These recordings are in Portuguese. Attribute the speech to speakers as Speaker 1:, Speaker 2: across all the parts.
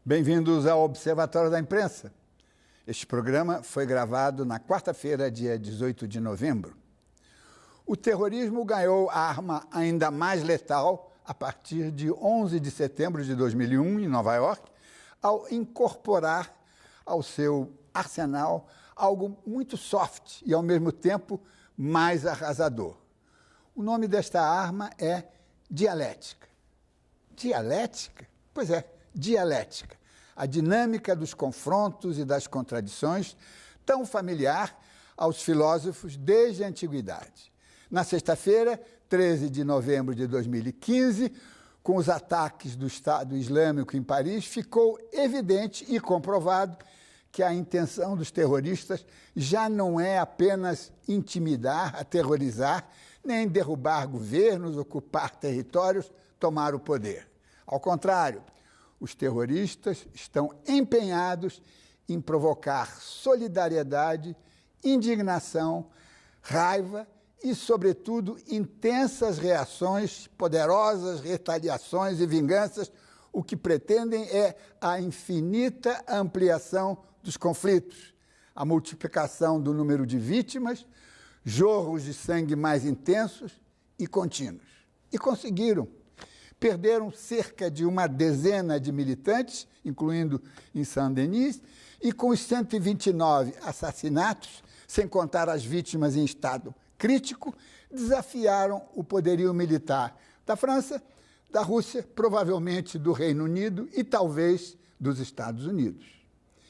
Speaker 1: Bem-vindos ao Observatório da Imprensa. Este programa foi gravado na quarta-feira, dia 18 de novembro. O terrorismo ganhou a arma ainda mais letal a partir de 11 de setembro de 2001, em Nova York, ao incorporar ao seu arsenal algo muito soft e, ao mesmo tempo, mais arrasador. O nome desta arma é dialética. Dialética? Pois é, dialética. A dinâmica dos confrontos e das contradições, tão familiar aos filósofos desde a antiguidade. Na sexta-feira, 13 de novembro de 2015, com os ataques do Estado Islâmico em Paris, ficou evidente e comprovado que a intenção dos terroristas já não é apenas intimidar, aterrorizar, nem derrubar governos, ocupar territórios, tomar o poder. Ao contrário, os terroristas estão empenhados em provocar solidariedade, indignação, raiva e, sobretudo, intensas reações, poderosas retaliações e vinganças. O que pretendem é a infinita ampliação dos conflitos, a multiplicação do número de vítimas, jorros de sangue mais intensos e contínuos. E conseguiram. Perderam cerca de uma dezena de militantes, incluindo em Saint-Denis, e com os 129 assassinatos, sem contar as vítimas em estado crítico, desafiaram o poderio militar da França, da Rússia, provavelmente do Reino Unido e talvez dos Estados Unidos.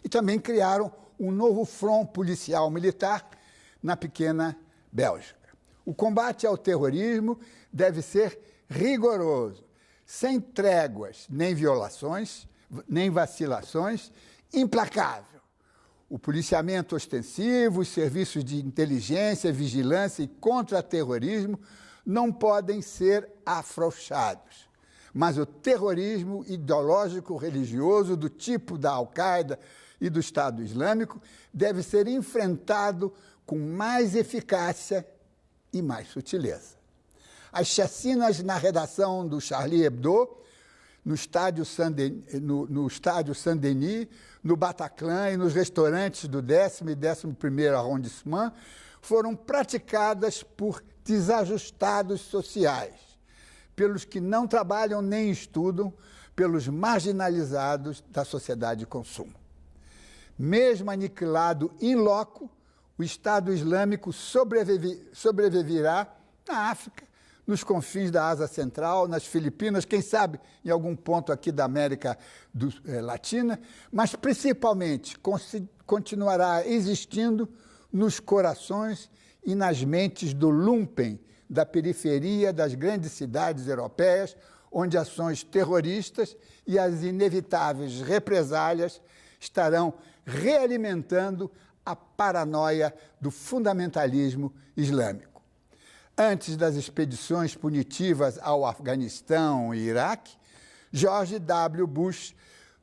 Speaker 1: E também criaram um novo front policial militar na pequena Bélgica. O combate ao terrorismo deve ser rigoroso, sem tréguas, nem violações, nem vacilações, implacável. O policiamento ostensivo, os serviços de inteligência, vigilância e contra-terrorismo não podem ser afrouxados. Mas o terrorismo ideológico religioso do tipo da Al-Qaeda e do Estado Islâmico deve ser enfrentado com mais eficácia e mais sutileza. As chacinas na redação do Charlie Hebdo, no estádio Saint-Denis, no Bataclan e nos restaurantes do 10º e 11º arrondissement foram praticadas por desajustados sociais, pelos que não trabalham nem estudam, pelos marginalizados da sociedade de consumo. Mesmo aniquilado in loco, o Estado Islâmico sobreviverá na África, nos confins da Ásia Central, nas Filipinas, quem sabe em algum ponto aqui da América Latina, mas principalmente continuará existindo nos corações e nas mentes do lumpen da periferia das grandes cidades europeias, onde ações terroristas e as inevitáveis represálias estarão realimentando a paranoia do fundamentalismo islâmico. Antes das expedições punitivas ao Afeganistão e Iraque, George W. Bush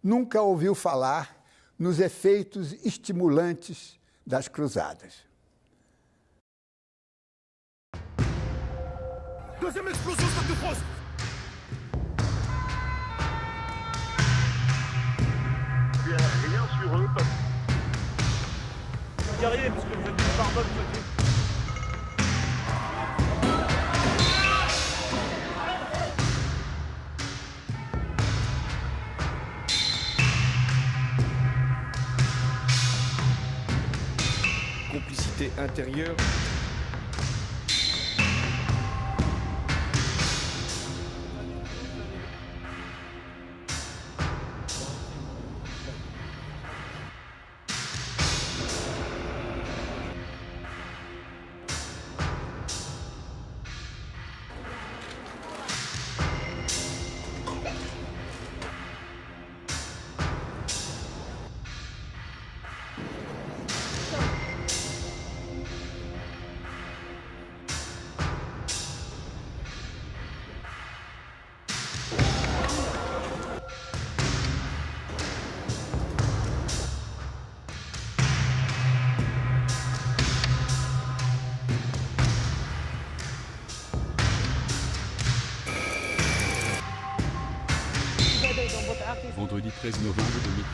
Speaker 1: nunca ouviu falar nos efeitos estimulantes das cruzadas.
Speaker 2: Deuxième explosion, Stade de France.
Speaker 3: Il n'y a rien sur eux.
Speaker 2: Vous y arrivez parce que vous êtes une barbole, vous êtes...
Speaker 4: Complicité intérieure. président novembre 2000.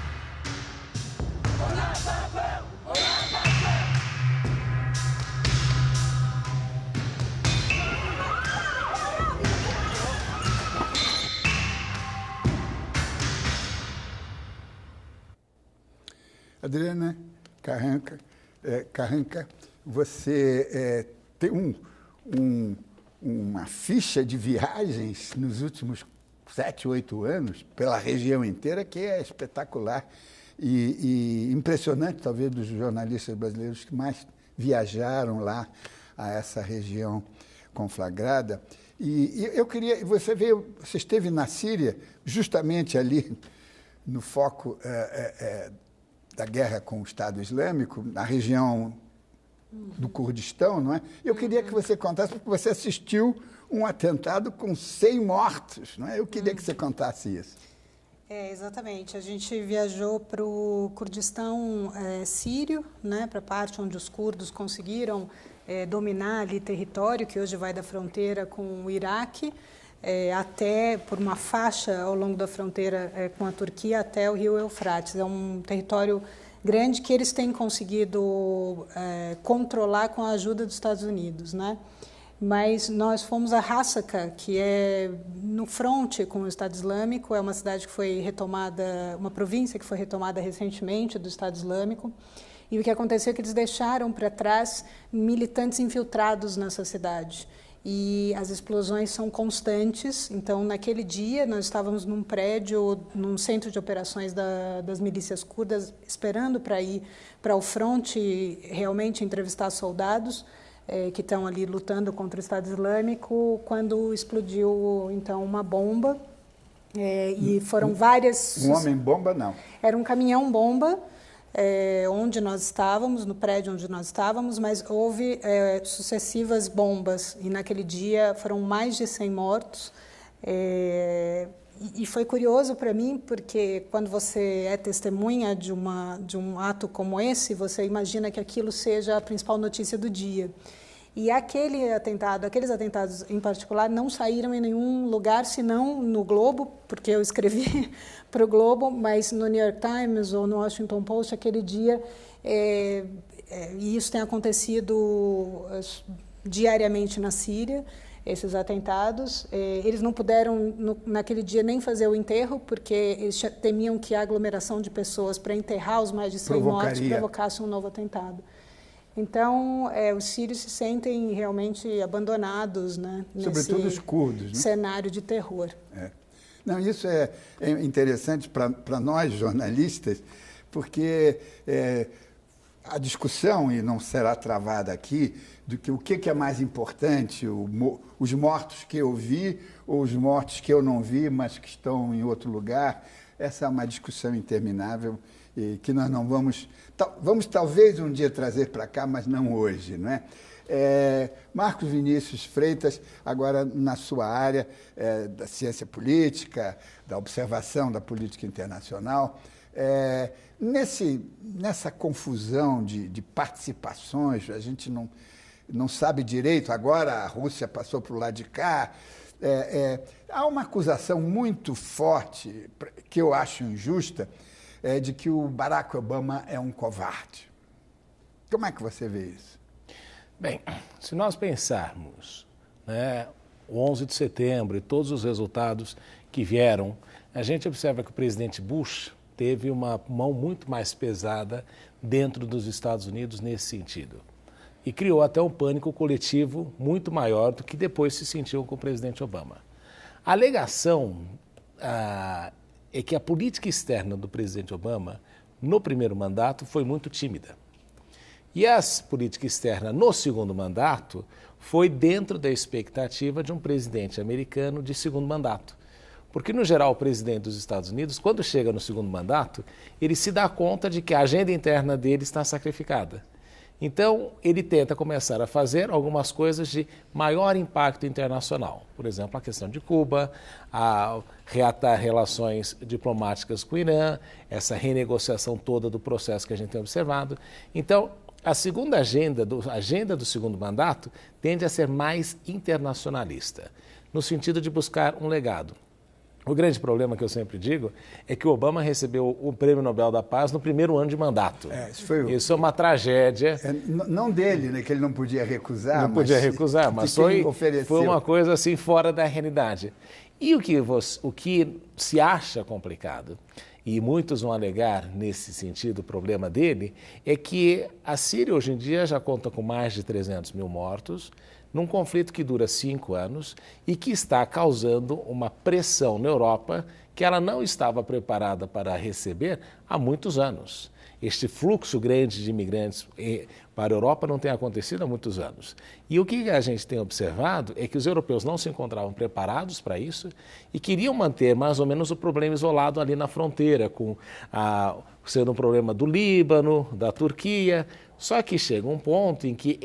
Speaker 1: Adriana Carranca, você tem uma ficha de viagens nos últimos 7, 8 anos pela região inteira que é espetacular e impressionante, talvez, dos jornalistas brasileiros que mais viajaram lá a essa região conflagrada. E eu queria... Você esteve na Síria, justamente ali no foco da guerra com o Estado Islâmico, na região do Kurdistão, não é? Eu queria que você contasse, porque você assistiu um atentado com 100 mortos, não é? Eu queria que você contasse isso.
Speaker 5: Exatamente. A gente viajou para o Kurdistão sírio, né, para a parte onde os curdos conseguiram dominar ali território, que hoje vai da fronteira com o Iraque, até por uma faixa ao longo da fronteira com a Turquia até o rio Eufrates. É um território grande que eles têm conseguido controlar com a ajuda dos Estados Unidos, né? Mas nós fomos a Hasaka, que é no fronte com o Estado Islâmico, é uma cidade que foi retomada, uma província que foi retomada recentemente do Estado Islâmico, e o que aconteceu é que eles deixaram para trás militantes infiltrados nessa cidade. E as explosões são constantes, então naquele dia nós estávamos num prédio, num centro de operações das milícias curdas, esperando para ir para o fronte realmente entrevistar soldados que estão ali lutando contra o Estado Islâmico, quando explodiu então uma bomba e foram várias...
Speaker 1: Um homem-bomba, não?
Speaker 5: Era um caminhão-bomba, onde nós estávamos, no prédio onde nós estávamos, mas houve sucessivas bombas, e naquele dia foram mais de 100 mortos. E foi curioso para mim, porque quando você é testemunha de um ato como esse, você imagina que aquilo seja a principal notícia do dia. E aqueles atentados em particular, não saíram em nenhum lugar, senão no Globo, porque eu escrevi para o Globo, mas no New York Times ou no Washington Post, aquele dia, e isso tem acontecido diariamente na Síria, esses atentados. Eles não puderam, naquele dia, nem fazer o enterro, porque eles temiam que a aglomeração de pessoas para enterrar os mais de 100 mortos provocasse um novo atentado. Então, os sírios se sentem realmente abandonados, né,
Speaker 1: sobretudo os curdos, né?
Speaker 5: Cenário de terror.
Speaker 1: Não, isso é interessante para nós, jornalistas, porque a discussão, e não será travada aqui, do que o que é mais importante, os mortos que eu vi ou os mortos que eu não vi, mas que estão em outro lugar, essa é uma discussão interminável e que nós não vamos talvez um dia trazer para cá, mas não hoje, não é? Marcos Vinícius Freitas, agora na sua área da ciência política, da observação da política internacional, nessa confusão de participações, a gente não sabe direito, agora a Rússia passou para o lado de cá, há uma acusação muito forte, que eu acho injusta, de que o Barack Obama é um covarde. Como é que você vê isso?
Speaker 6: Bem, se nós pensarmos, né, o 11 de setembro e todos os resultados que vieram, a gente observa que o presidente Bush teve uma mão muito mais pesada dentro dos Estados Unidos nesse sentido. E criou até um pânico coletivo muito maior do que depois se sentiu com o presidente Obama. A alegação é que a política externa do presidente Obama, no primeiro mandato, foi muito tímida. E a política externa no segundo mandato foi dentro da expectativa de um presidente americano de segundo mandato. Porque, no geral, o presidente dos Estados Unidos, quando chega no segundo mandato, ele se dá conta de que a agenda interna dele está sacrificada. Então, ele tenta começar a fazer algumas coisas de maior impacto internacional. Por exemplo, a questão de Cuba, a reatar relações diplomáticas com o Irã, essa renegociação toda do processo que a gente tem observado. Então, a segunda agenda do segundo mandato tende a ser mais internacionalista, no sentido de buscar um legado. O grande problema que eu sempre digo é que o Obama recebeu o Prêmio Nobel da Paz no primeiro ano de mandato. Isso é uma tragédia.
Speaker 1: Não dele, né, que ele não podia recusar.
Speaker 6: Não podia recusar, mas foi uma coisa assim fora da realidade. E o que se acha complicado, e muitos vão alegar nesse sentido o problema dele, é que a Síria hoje em dia já conta com mais de 300 mil mortos, num conflito que dura 5 anos e que está causando uma pressão na Europa que ela não estava preparada para receber há muitos anos. Este fluxo grande de imigrantes para a Europa não tem acontecido há muitos anos. E o que a gente tem observado é que os europeus não se encontravam preparados para isso e queriam manter mais ou menos o problema isolado ali na fronteira, sendo um problema do Líbano, da Turquia. Só que chega um ponto em que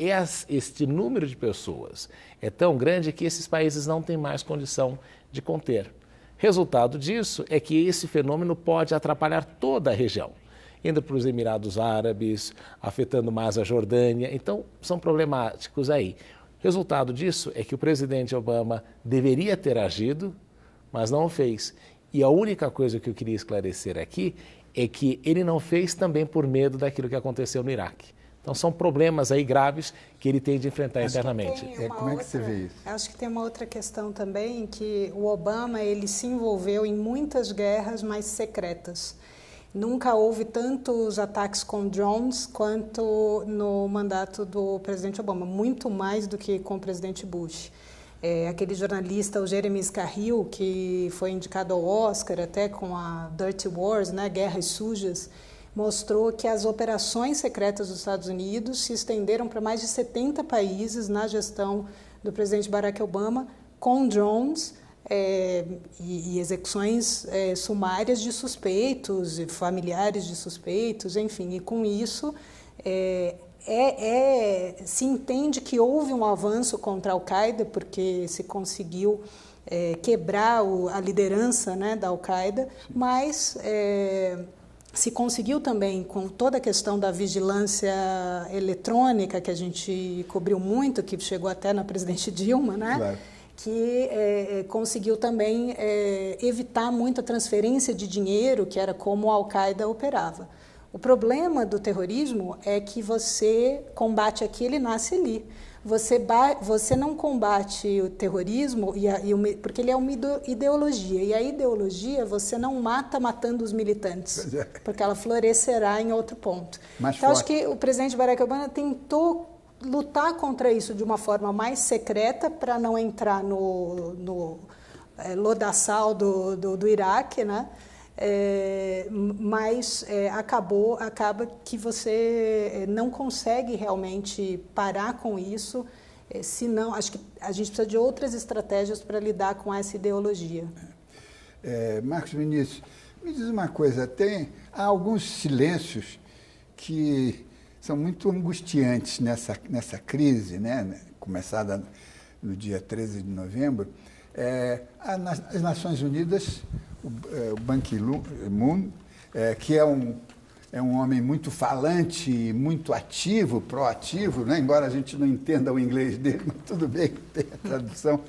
Speaker 6: este número de pessoas é tão grande que esses países não têm mais condição de conter. Resultado disso é que esse fenômeno pode atrapalhar toda a região, indo para os Emirados Árabes, afetando mais a Jordânia. Então, são problemáticos aí. Resultado disso é que o presidente Obama deveria ter agido, mas não o fez. E a única coisa que eu queria esclarecer aqui é que ele não fez também por medo daquilo que aconteceu no Iraque. Então, são problemas aí graves que ele tem de enfrentar internamente.
Speaker 1: Como é que você vê isso?
Speaker 5: Acho que tem uma outra questão também, que o Obama ele se envolveu em muitas guerras mais secretas. Nunca houve tantos ataques com drones quanto no mandato do presidente Obama, muito mais do que com o presidente Bush. Aquele jornalista, o Jeremy Scahill, que foi indicado ao Oscar até com a Dirty Wars, né, Guerras Sujas, mostrou que as operações secretas dos Estados Unidos se estenderam para mais de 70 países na gestão do presidente Barack Obama, com drones e execuções sumárias de suspeitos, familiares de suspeitos, enfim. E com isso se entende que houve um avanço contra a Al-Qaeda, porque se conseguiu quebrar a liderança, né, da Al-Qaeda, mas se conseguiu também, com toda a questão da vigilância eletrônica, que a gente cobriu muito, que chegou até na presidente Dilma, né? Claro. Que conseguiu também evitar muita transferência de dinheiro, que era como a Al-Qaeda operava. O problema do terrorismo é que você combate aqui, ele nasce ali. Você não combate o terrorismo porque ele é uma ideologia. E a ideologia você não mata matando os militantes, porque ela florescerá em outro ponto. Então, acho que o presidente Barack Obama tentou lutar contra isso de uma forma mais secreta para não entrar no lodaçal do Iraque, né? Mas acaba que você não consegue realmente parar com isso, senão acho que a gente precisa de outras estratégias para lidar com essa ideologia.
Speaker 1: Marcos Vinícius, me diz uma coisa, há alguns silêncios que são muito angustiantes nessa crise, né, começada no dia 13 de novembro. As Nações Unidas, o Ban Ki-moon, que é um homem muito falante, muito ativo, proativo, né? Embora a gente não entenda o inglês dele, mas tudo bem, tem a tradução.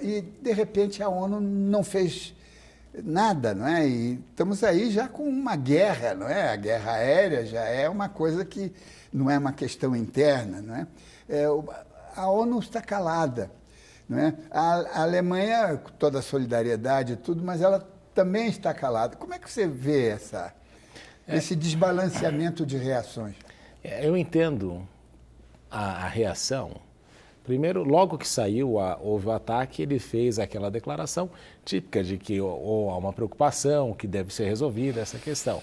Speaker 1: E, de repente, a ONU não fez nada, não é? E estamos aí já com uma guerra, não é? A guerra aérea já é uma coisa que não é uma questão interna, não é? A ONU está calada. Não é? A Alemanha, com toda a solidariedade e tudo, mas ela também está calada. Como é que você vê esse desbalanceamento de reações?
Speaker 6: Eu entendo a reação. Primeiro, logo que saiu, houve o ataque, ele fez aquela declaração típica de que há uma preocupação, que deve ser resolvida essa questão.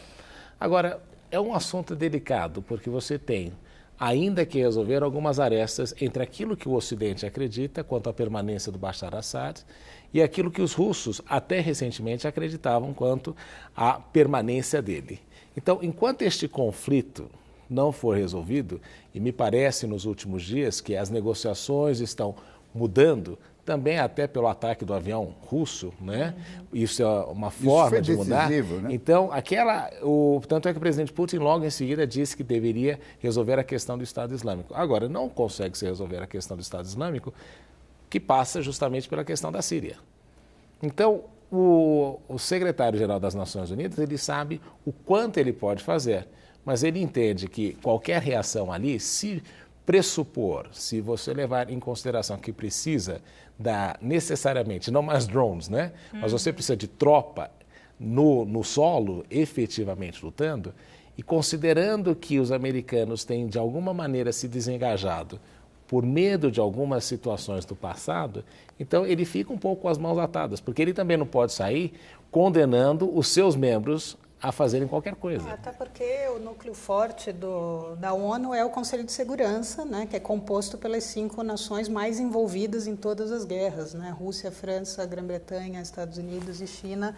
Speaker 6: Agora, é um assunto delicado, porque você tem ainda que resolver algumas arestas entre aquilo que o Ocidente acredita quanto à permanência do Bashar Assad e aquilo que os russos até recentemente acreditavam quanto à permanência dele. Então, enquanto este conflito não for resolvido, e me parece nos últimos dias que as negociações estão mudando, também até pelo ataque do avião russo, né? Isso é uma forma de mudar. Né? Então, tanto é que o presidente Putin logo em seguida disse que deveria resolver a questão do Estado Islâmico. Agora, não consegue se resolver a questão do Estado Islâmico, que passa justamente pela questão da Síria. Então, o secretário-geral das Nações Unidas, ele sabe o quanto ele pode fazer, mas ele entende que qualquer reação ali, se pressupor, se você levar em consideração que precisa necessariamente, não mais drones, né? Mas você precisa de tropa no solo, efetivamente lutando, e considerando que os americanos têm, de alguma maneira, se desengajado por medo de algumas situações do passado, então ele fica um pouco com as mãos atadas, porque ele também não pode sair condenando os seus membros a fazerem qualquer coisa.
Speaker 5: Até porque o núcleo forte da ONU é o Conselho de Segurança, né, que é composto pelas 5 nações mais envolvidas em todas as guerras, né, Rússia, França, Grã-Bretanha, Estados Unidos e China,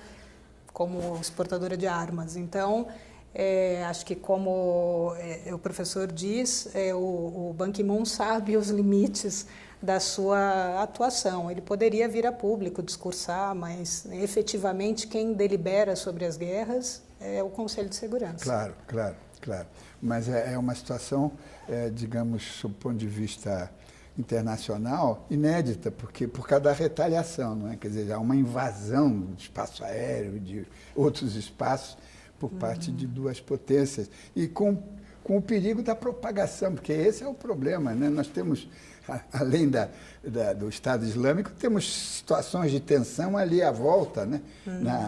Speaker 5: como exportadora de armas. Então, acho que como o professor diz, o Ban Ki-moon sabe os limites da sua atuação. Ele poderia vir a público discursar, mas efetivamente quem delibera sobre as guerras é o Conselho de Segurança.
Speaker 1: Claro, claro, claro. Mas é uma situação, digamos, sob o ponto de vista internacional, inédita, porque por causa da retaliação, não é? Quer dizer, há uma invasão do espaço aéreo, de outros espaços, por parte de 2 potências. E com o perigo da propagação, porque esse é o problema, né? Nós temos, além do Estado Islâmico, temos situações de tensão ali à volta, né?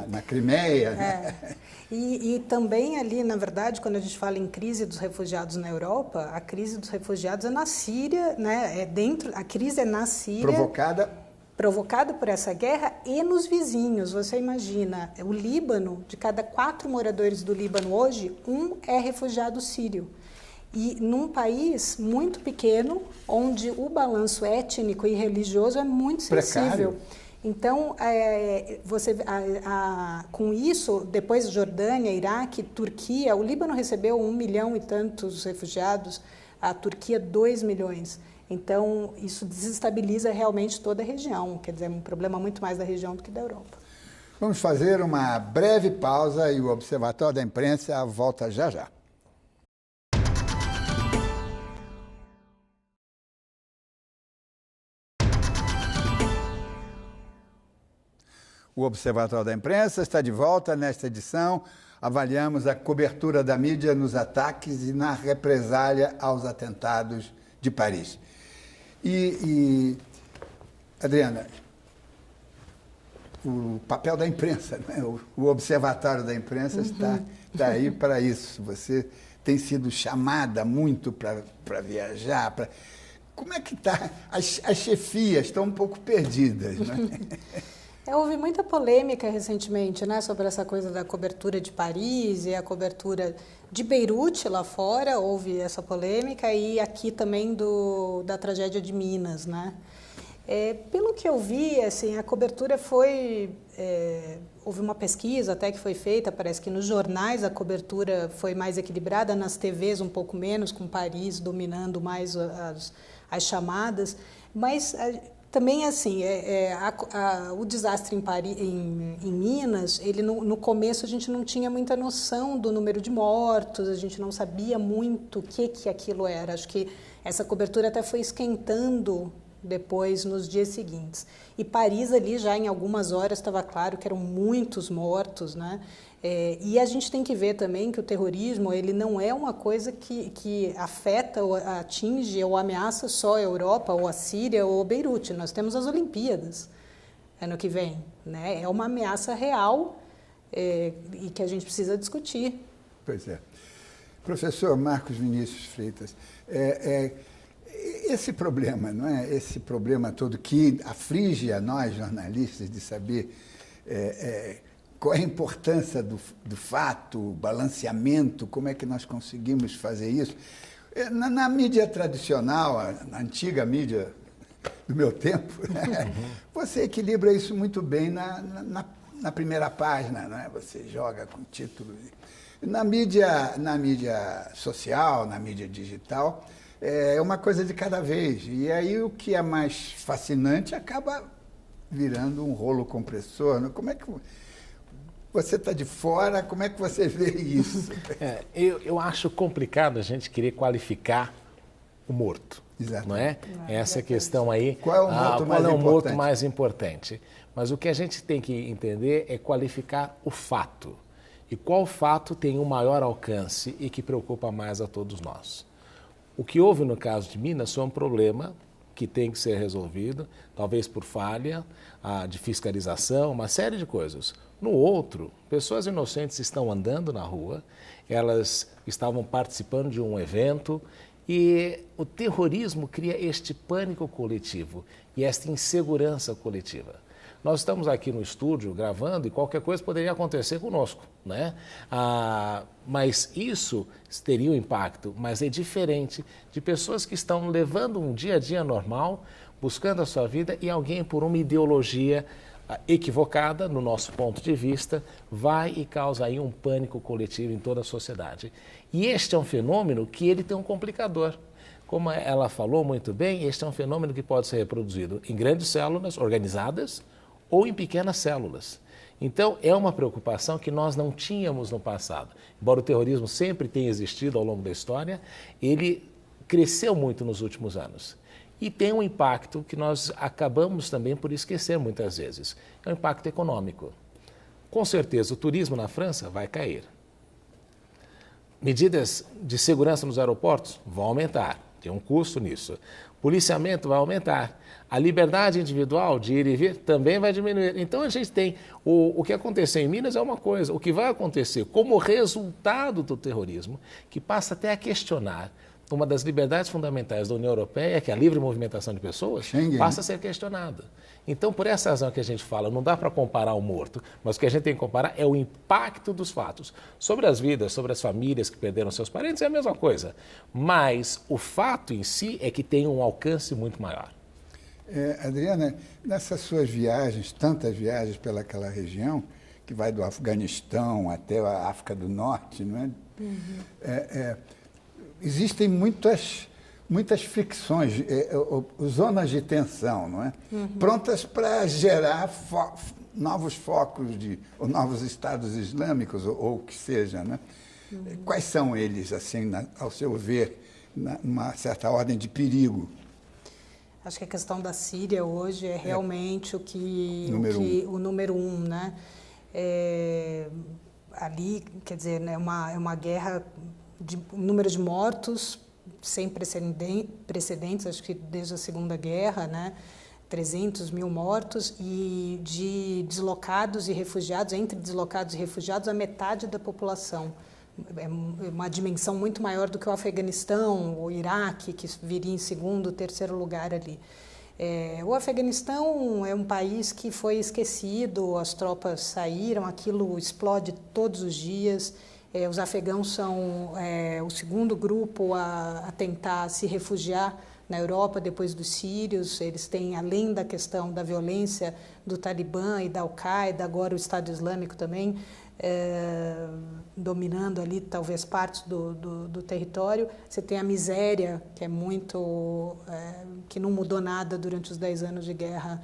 Speaker 1: Na Crimeia. Né?
Speaker 5: E também ali, na verdade, quando a gente fala em crise dos refugiados na Europa, a crise dos refugiados é na Síria, né? A crise é na Síria. Provocada por essa guerra e nos vizinhos. Você imagina, o Líbano, de cada 4 moradores do Líbano hoje, 1 é refugiado sírio. E num país muito pequeno, onde o balanço étnico e religioso é muito sensível.
Speaker 1: Precário.
Speaker 5: Então, com isso, depois Jordânia, Iraque, Turquia, o Líbano recebeu 1 milhão e tantos refugiados, a Turquia 2 milhões. Então, isso desestabiliza realmente toda a região, quer dizer, é um problema muito mais da região do que da Europa.
Speaker 1: Vamos fazer uma breve pausa e o Observatório da Imprensa volta já já. O Observatório da Imprensa está de volta. Nesta edição, avaliamos a cobertura da mídia nos ataques e na represália aos atentados de Paris. Adriana, o papel da imprensa, né? O Observatório da Imprensa está aí para isso. Você tem sido chamada muito para viajar. Como é que está? As chefias estão um pouco perdidas, né?
Speaker 5: Houve muita polêmica recentemente, né, sobre essa coisa da cobertura de Paris e a cobertura de Beirute lá fora, houve essa polêmica, e aqui também da tragédia de Minas, né? Pelo que eu vi, assim, a cobertura foi... houve uma pesquisa até que foi feita, parece que nos jornais a cobertura foi mais equilibrada, nas TVs um pouco menos, com Paris dominando mais as chamadas, mas... Também, assim, o desastre em Minas, no começo a gente não tinha muita noção do número de mortos, a gente não sabia muito o que aquilo era. Acho que essa cobertura até foi esquentando depois, nos dias seguintes. E Paris ali já em algumas horas estava claro que eram muitos mortos, né? E a gente tem que ver também que o terrorismo, ele não é uma coisa que afeta, ou atinge ou ameaça só a Europa, ou a Síria, ou Beirute. Nós temos as Olimpíadas ano que vem, né? É uma ameaça real e que a gente precisa discutir.
Speaker 1: Pois é. Professor Marcos Vinícius Freitas, esse problema, não é? Esse problema todo que aflige a nós, jornalistas, de saber... qual é a importância do fato, o balanceamento, como é que nós conseguimos fazer isso? Na mídia tradicional, na antiga mídia do meu tempo, né? Você equilibra isso muito bem na primeira página, né? Você joga com títulos. Na mídia social, na mídia digital, é uma coisa de cada vez. E aí o que é mais fascinante acaba virando um rolo compressor. Né? Como é que... Você está de fora, como é que você vê isso?
Speaker 6: Eu acho complicado a gente querer qualificar o morto.
Speaker 1: Exato.
Speaker 6: Não é? Essa questão aí.
Speaker 1: Qual é o morto mais importante?
Speaker 6: Morto mais importante? Mas o que a gente tem que entender é qualificar o fato. E qual fato tem um maior alcance e que preocupa mais a todos nós? O que houve no caso de Minas foi um problema que tem que ser resolvido, talvez por falha de fiscalização, uma série de coisas. No outro, pessoas inocentes estão andando na rua, elas estavam participando de um evento e o terrorismo cria este pânico coletivo e esta insegurança coletiva. Nós estamos aqui no estúdio gravando e qualquer coisa poderia acontecer conosco, né? Mas isso teria um impacto, mas é diferente de pessoas que estão levando um dia a dia normal, buscando a sua vida e alguém por uma ideologia equivocada, no nosso ponto de vista, vai e causa aí um pânico coletivo em toda a sociedade. E este é um fenômeno que ele tem um complicador. Como ela falou muito bem, este é um fenômeno que pode ser reproduzido em grandes células organizadas ou em pequenas células. Então, é uma preocupação que nós não tínhamos no passado. Embora o terrorismo sempre tenha existido ao longo da história, ele cresceu muito nos últimos anos. E tem um impacto que nós acabamos também por esquecer muitas vezes. É o impacto econômico. Com certeza, o turismo na França vai cair. Medidas de segurança nos aeroportos vão aumentar. Tem um custo nisso. Policiamento vai aumentar. A liberdade individual de ir e vir também vai diminuir. Então, a gente tem o que aconteceu em Minas é uma coisa. O que vai acontecer como resultado do terrorismo, que passa até a questionar uma das liberdades fundamentais da União Europeia, que é a livre movimentação de pessoas,
Speaker 1: Schengen,
Speaker 6: passa a ser questionada. Então, por essa razão que a gente fala, não dá para comparar o morto, mas o que a gente tem que comparar é o impacto dos fatos. Sobre as vidas, sobre as famílias que perderam seus parentes, é a mesma coisa. Mas o fato em si é que tem um alcance muito maior.
Speaker 1: Adriana, nessas suas viagens, tantas viagens pelaquela região, que vai do Afeganistão até a África do Norte, não é? Uhum. Existem muitas fricções, zonas de tensão, não é? Uhum. Prontas para gerar novos focos ou novos estados islâmicos, ou o que seja, né? Uhum. Quais são eles, assim, ao seu ver, numa certa ordem de perigo?
Speaker 5: Acho que a questão da Síria hoje é realmente o número um, né? Ali, quer dizer, é uma guerra de número de mortos sem precedentes, acho que desde a Segunda Guerra, né? 300 mil mortos, e de deslocados e refugiados, entre deslocados e refugiados, a metade da população. É uma dimensão muito maior do que o Afeganistão, o Iraque, que viria em segundo, terceiro lugar ali. O Afeganistão é um país que foi esquecido, as tropas saíram, aquilo explode todos os dias. Os afegãos são o segundo grupo a tentar se refugiar na Europa depois dos sírios. Eles têm, além da questão da violência do Talibã e da Al-Qaeda, agora o Estado Islâmico também, dominando ali talvez partes do território. Você tem a miséria, que é muito que não mudou nada durante os 10 anos de guerra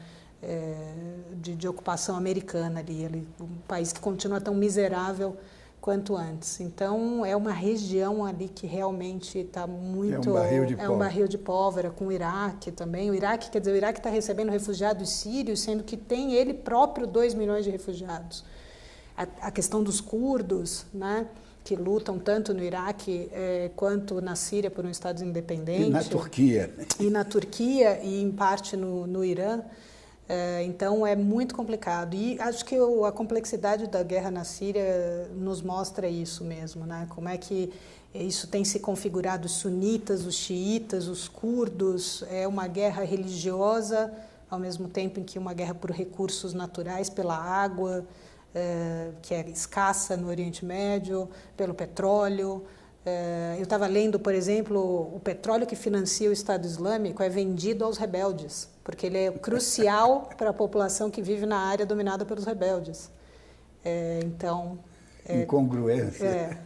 Speaker 5: de ocupação americana ali, um país que continua tão miserável quanto antes. Então, é uma região ali que realmente está muito... É um barril de pólvora, com o Iraque também. O Iraque, quer dizer, o Iraque está recebendo refugiados sírios, sendo que tem ele próprio 2 milhões de refugiados. A questão dos curdos, né, que lutam tanto no Iraque quanto na Síria por um Estado independente.
Speaker 1: E na Turquia.
Speaker 5: E na Turquia e, em parte, no Irã. Então, é muito complicado. E acho que a complexidade da guerra na Síria nos mostra isso mesmo, né? Como é que isso tem se configurado, os sunitas, os xiitas, os curdos. É uma guerra religiosa, ao mesmo tempo em que uma guerra por recursos naturais, pela água, que é escassa no Oriente Médio, pelo petróleo. Eu estava lendo, por exemplo, o petróleo que financia o Estado Islâmico é vendido aos rebeldes, porque ele é crucial para a população que vive na área dominada pelos rebeldes. Então...
Speaker 1: Incongruência.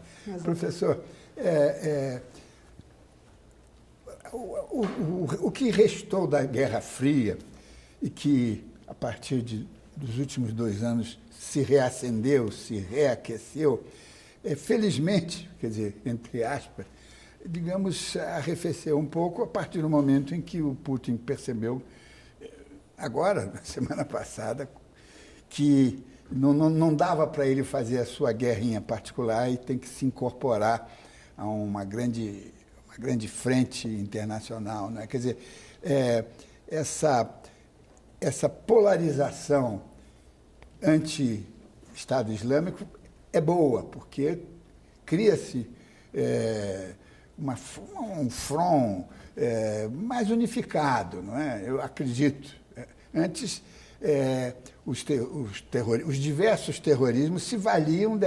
Speaker 1: Professor, o que restou da Guerra Fria e que, a partir dos últimos 2 anos, se reacendeu, se reaqueceu, felizmente, quer dizer, entre aspas, digamos, arrefeceu um pouco a partir do momento em que o Putin percebeu, agora, na semana passada, que não dava para ele fazer a sua guerrinha particular e tem que se incorporar a uma grande frente internacional, né? Quer dizer, essa polarização anti-Estado Islâmico é boa, porque cria-se um front mais unificado, não é? Eu acredito. Antes, os diversos terrorismos se valiam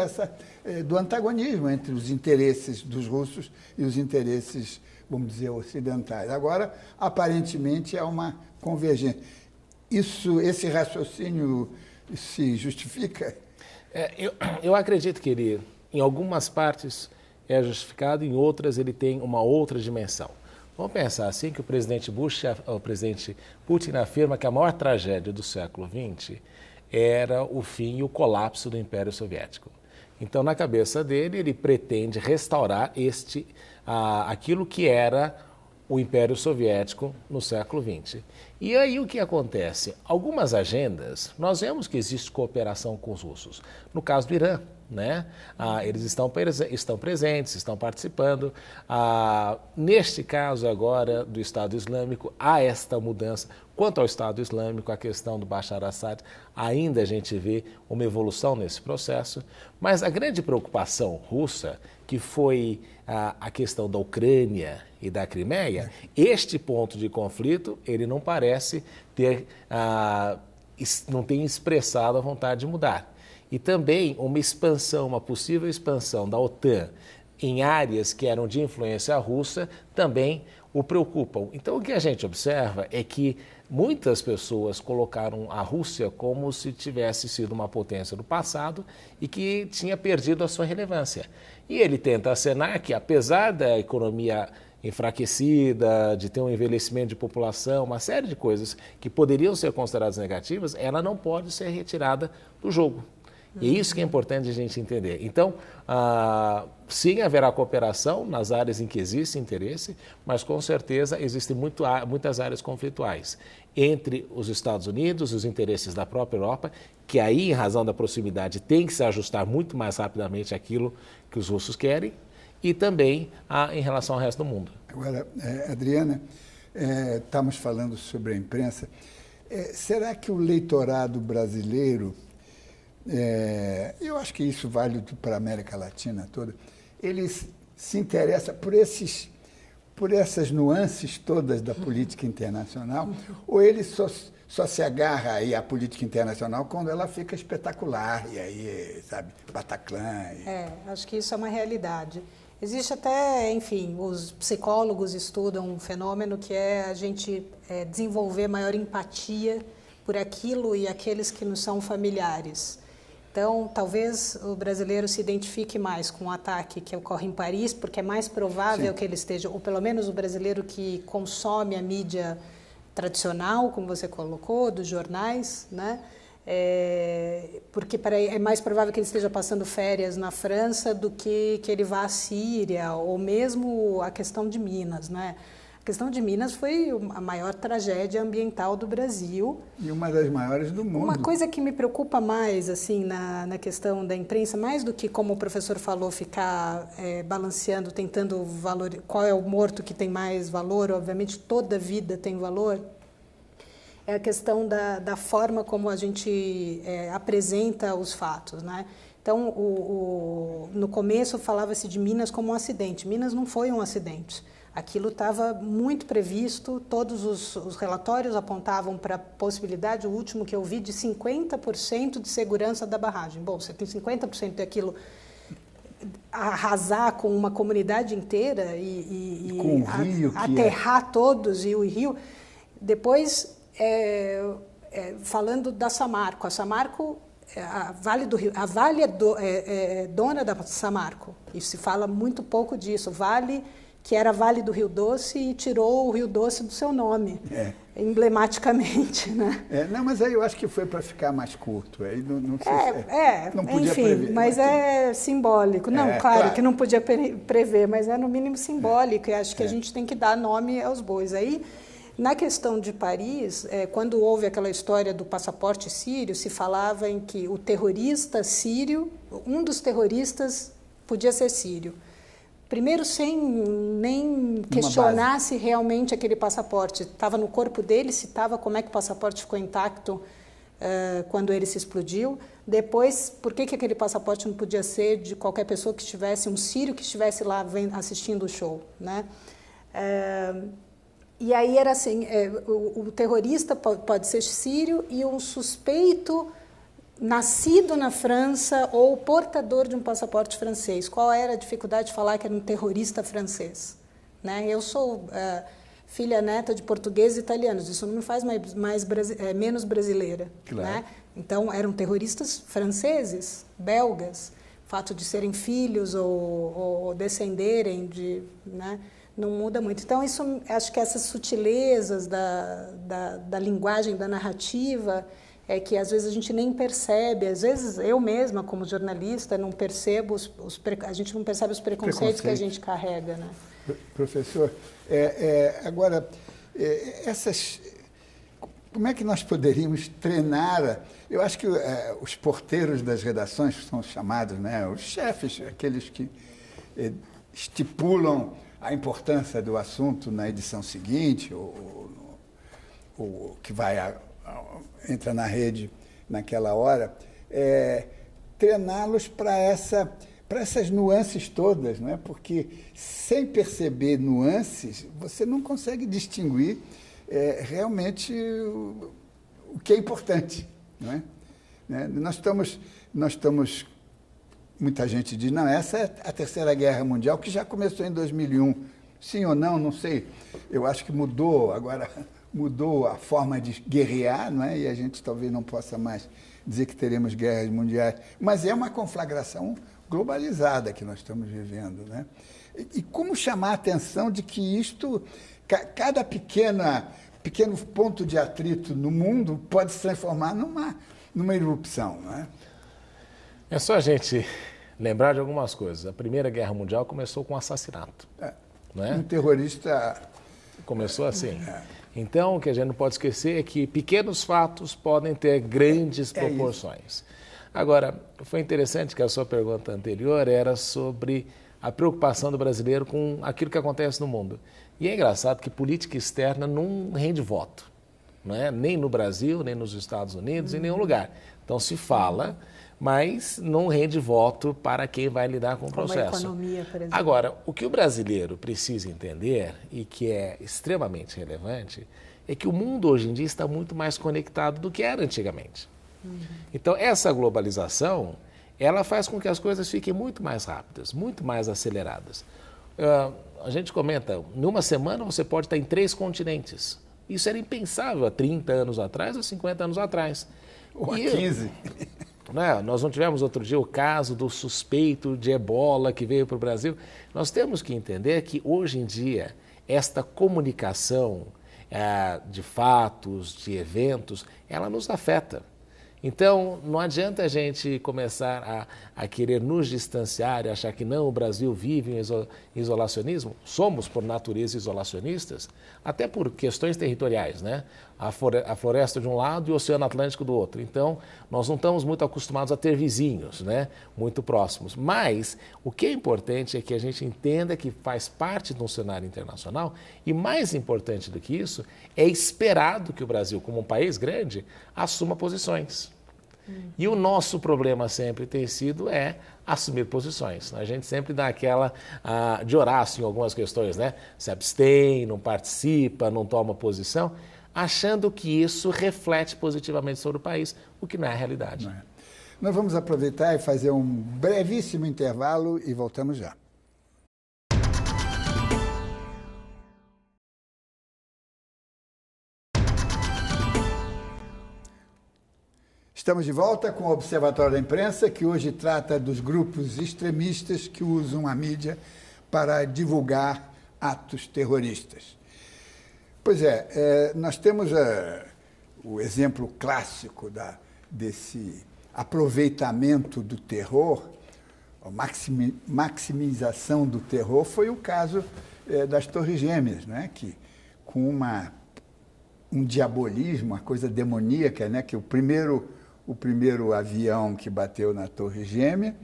Speaker 1: do antagonismo entre os interesses dos russos e os interesses, vamos dizer, ocidentais. Agora, aparentemente, há uma convergência. Esse raciocínio se justifica?
Speaker 6: Eu acredito que ele, em algumas partes, é justificado, em outras ele tem uma outra dimensão. Vamos pensar assim que o presidente Putin afirma que a maior tragédia do século XX era o fim e o colapso do Império Soviético. Então, na cabeça dele, ele pretende restaurar aquilo que era o Império Soviético no século XX. E aí o que acontece? Algumas agendas, nós vemos que existe cooperação com os russos. No caso do Irã, né? Eles estão presentes, estão participando. Neste caso agora do Estado Islâmico, há esta mudança. Quanto ao Estado Islâmico, a questão do Bashar al-Assad, ainda a gente vê uma evolução nesse processo, mas a grande preocupação russa, que foi a questão da Ucrânia e da Crimeia, este ponto de conflito, ele não parece não tem expressado a vontade de mudar. E também uma possível expansão da OTAN em áreas que eram de influência russa também o preocupam. Então, o que a gente observa é que muitas pessoas colocaram a Rússia como se tivesse sido uma potência do passado e que tinha perdido a sua relevância. E ele tenta acenar que, apesar da economia enfraquecida, de ter um envelhecimento de população, uma série de coisas que poderiam ser consideradas negativas, ela não pode ser retirada do jogo. E é isso que é importante a gente entender. Então, sim, haverá cooperação nas áreas em que existe interesse, mas com certeza existem muitas áreas conflituais entre os Estados Unidos, os interesses da própria Europa, que aí, em razão da proximidade, tem que se ajustar muito mais rapidamente àquilo que os russos querem, e também em relação ao resto do mundo.
Speaker 1: Agora, Adriana, estamos falando sobre a imprensa. Será que o leitorado brasileiro, eu acho que isso vale para a América Latina toda, ele se interessa por essas nuances todas da política internacional, ou ele só se agarra aí à política internacional quando ela fica espetacular, e aí, sabe, Bataclan?
Speaker 5: Acho que isso é uma realidade. Existe até, enfim, os psicólogos estudam um fenômeno que é a gente desenvolver maior empatia por aquilo e aqueles que nos são familiares. Então, talvez o brasileiro se identifique mais com o ataque que ocorre em Paris, porque é mais provável que ele esteja, ou pelo menos o brasileiro que consome a mídia tradicional, como você colocou, dos jornais, né? Porque é mais provável que ele esteja passando férias na França do que ele vá à Síria, ou mesmo a questão de Minas, né? A questão de Minas foi a maior tragédia ambiental do Brasil.
Speaker 1: E uma das maiores do mundo.
Speaker 5: Uma coisa que me preocupa mais assim, na questão da imprensa, mais do que, como o professor falou, ficar balanceando, tentando valorizar qual é o morto que tem mais valor, obviamente toda vida tem valor, é a questão da forma como a gente apresenta os fatos, né? Então, no começo falava-se de Minas como um acidente. Minas não foi um acidente. Aquilo estava muito previsto, todos os relatórios apontavam para a possibilidade, o último que eu vi, de 50% de segurança da barragem. Bom, você tem 50% daquilo arrasar com uma comunidade inteira e
Speaker 1: com o rio,
Speaker 5: aterrar todos e o rio. Depois, falando da Samarco, a Samarco, a Vale é dona da Samarco, e se fala muito pouco disso. Vale, que era Vale do Rio Doce, e tirou o Rio Doce do seu nome. emblematicamente, né?
Speaker 1: Não, mas aí eu acho que foi para ficar mais curto. Aí não sei não podia
Speaker 5: enfim,
Speaker 1: prever.
Speaker 5: Mas é simbólico. Não, claro que não podia prever, mas é no mínimo simbólico. E acho que a gente tem que dar nome aos bois. Aí, na questão de Paris, quando houve aquela história do passaporte sírio, se falava em que o terrorista sírio, um dos terroristas podia ser sírio. Primeiro, sem nem questionar se realmente aquele passaporte estava no corpo dele, se estava, como é que o passaporte ficou intacto quando ele se explodiu. Depois, por que aquele passaporte não podia ser de qualquer pessoa que estivesse, um sírio que estivesse lá assistindo o show, né? E aí era assim, o terrorista pode ser sírio e um suspeito nascido na França ou portador de um passaporte francês. Qual era a dificuldade de falar que era um terrorista francês? Né? Eu sou filha neta de portugueses e italianos, isso não me faz menos brasileira.
Speaker 1: Claro.
Speaker 5: Né? Então, eram terroristas franceses, belgas, o fato de serem filhos ou descenderem de... Né? Não muda muito. Então, isso, acho que essas sutilezas da linguagem, da narrativa... que às vezes a gente nem percebe, às vezes eu mesma, como jornalista, não percebo a gente não percebe os preconceitos que a gente carrega, né?
Speaker 1: Professor, agora, como é que nós poderíamos treinar? Eu acho que os porteiros das redações, que são chamados, né, os chefes, aqueles que estipulam a importância do assunto na edição seguinte, ou que vai entra na rede naquela hora, treiná-los para essas nuances todas, não é? Porque sem perceber nuances, você não consegue distinguir realmente o que é importante, não é? Nós estamos, muita gente diz, não, essa é a Terceira Guerra Mundial, que já começou em 2001. Sim ou não sei. Eu acho que mudou agora... Mudou a forma de guerrear, não é? E a gente talvez não possa mais dizer que teremos guerras mundiais, mas é uma conflagração globalizada que nós estamos vivendo, né? E como chamar a atenção de que isto, cada pequeno ponto de atrito no mundo pode se transformar numa erupção, não é?
Speaker 6: É só a gente lembrar de algumas coisas. A Primeira Guerra Mundial começou com um assassinato, não é?
Speaker 1: Um terrorista...
Speaker 6: Começou assim. Então, o que a gente não pode esquecer é que pequenos fatos podem ter grandes proporções. Agora, foi interessante que a sua pergunta anterior era sobre a preocupação do brasileiro com aquilo que acontece no mundo. E é engraçado que política externa não rende voto, não é? Nem no Brasil, nem nos Estados Unidos, em nenhum lugar. Então, se fala, mas não rende voto para quem vai lidar com o processo.
Speaker 5: Como a economia, por exemplo.
Speaker 6: Agora, o que o brasileiro precisa entender, e que é extremamente relevante, é que o mundo hoje em dia está muito mais conectado do que era antigamente. Então, essa globalização, ela faz com que as coisas fiquem muito mais rápidas, muito mais aceleradas. A gente comenta, numa semana você pode estar em 3 continentes. Isso era impensável há 30 anos atrás ou 50 anos atrás.
Speaker 1: Ou há 15.
Speaker 6: Nós não tivemos outro dia o caso do suspeito de ebola que veio para o Brasil. Nós temos que entender que hoje em dia esta comunicação de fatos, de eventos, ela nos afeta. Então, não adianta a gente começar a querer nos distanciar e achar que não, o Brasil vive em isolacionismo. Somos, por natureza, isolacionistas, até por questões territoriais, né? A floresta de um lado e o Oceano Atlântico do outro. Então, nós não estamos muito acostumados a ter vizinhos, né? Muito próximos. Mas, o que é importante é que a gente entenda que faz parte de um cenário internacional e, mais importante do que isso, é esperado que o Brasil, como um país grande, assuma posições. E o nosso problema sempre tem sido assumir posições. A gente sempre dá aquela de Horácio em algumas questões, né? Se abstém, não participa, não toma posição, achando que isso reflete positivamente sobre o país, o que não é a realidade.
Speaker 1: Não é. Nós vamos aproveitar e fazer um brevíssimo intervalo e voltamos já. Estamos de volta com o Observatório da Imprensa, que hoje trata dos grupos extremistas que usam a mídia para divulgar atos terroristas. Pois é, nós temos o exemplo clássico desse aproveitamento do terror, a maximização do terror, foi o caso das Torres Gêmeas, né? Que com um diabolismo, uma coisa demoníaca, né? Que o primeiro avião que bateu na Torre Gêmea